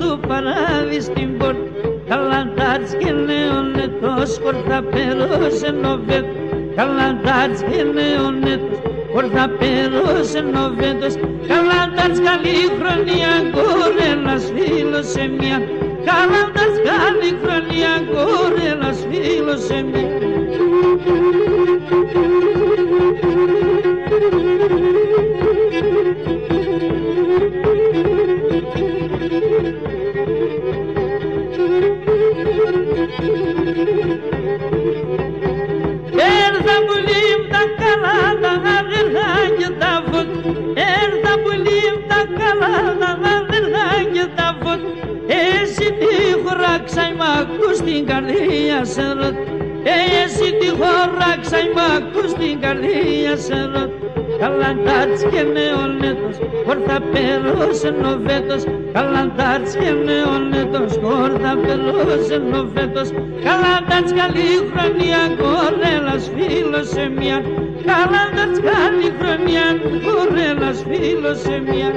του παράδει στην πόρτα. Καλαντάρς και νεονετός, κορθαπέρος ενοβέτος. Καλαντάρς και νεονετός, κορθαπέρος ενοβέτος. Καλαντάρς καλή χρονιά, κορέλας φίλος σε μια. Καλαντάρς καλή χρονιά, κορέλας φίλος σε μια. Έρθα πουλί μ' τα καλά τα αδερφάκια τα φωτ. Έρθα πουλί μ' τα καλά τα αδερφάκια τα φωτ. Εσύ τη χωράξα μ' ακούς την καρδία σε ρωτ. Εσύ τη χωράξα μ' ακούς την καρδία σε ρωτ. Καλαντάρς και νεονέτος, κορθαπέρος ενοβέτος. Καλαντάρς και νεονέτος, κορθαπέρος ενοβέτος. Καλαντάρς καλή χρονιά, κορέλας φίλος σε μια. Καλαντάρς καλή χρονιά, κορέλας φίλος σε μια.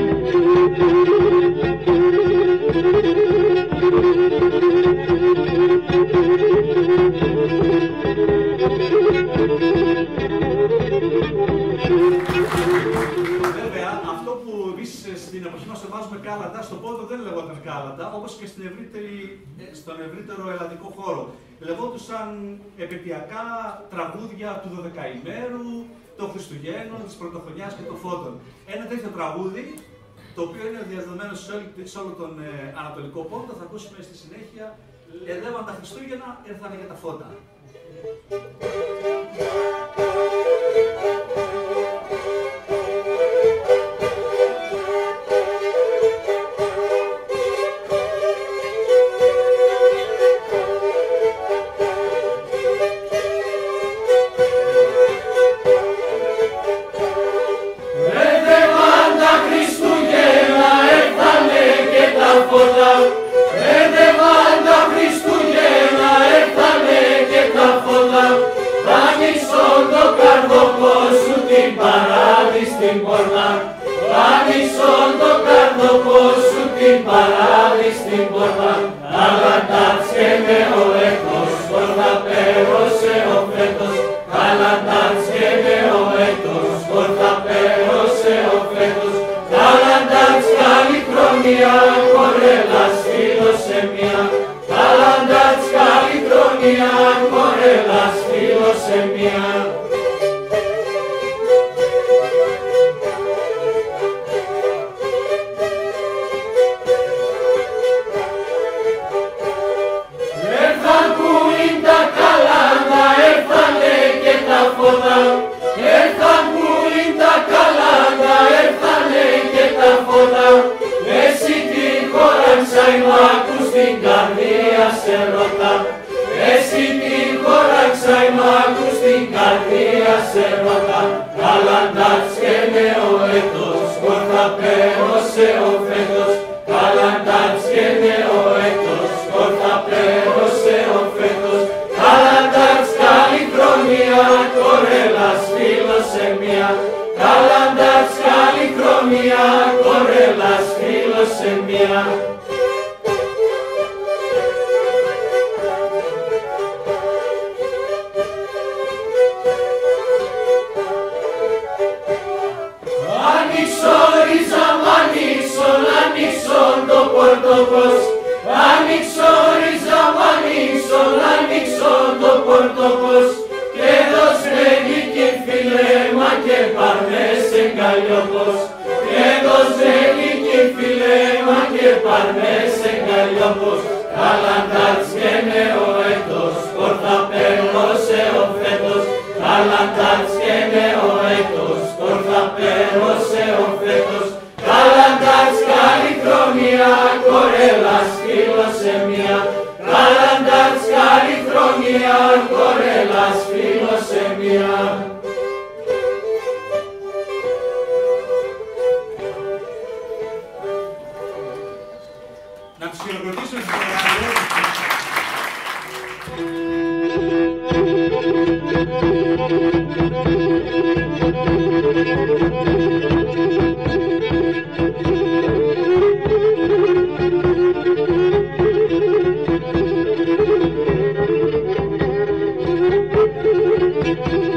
Βέβαια, αυτό που εμείς στην εποχή μας ονομάζουμε κάλαντα, στο πόντο δεν λεγόταν κάλαντα, όπως και στον ευρύτερο ελλαδικό χώρο. Λεγόντουσαν επαιτειακά τραγούδια του 12ημέρου, των Χριστουγέννων, της Πρωτοχρονιάς και των Φώτων. Ένα τέτοιο τραγούδι, το οποίο είναι διαδεδομένο σε όλο τον Ανατολικό Πόντο, θα ακούσουμε στη συνέχεια. Εδεύαν τα Χριστούγεννα, ήρθανε και τα φώτα. Να τους χειροκροτήσουμε στην παρακαλώ. Thank you.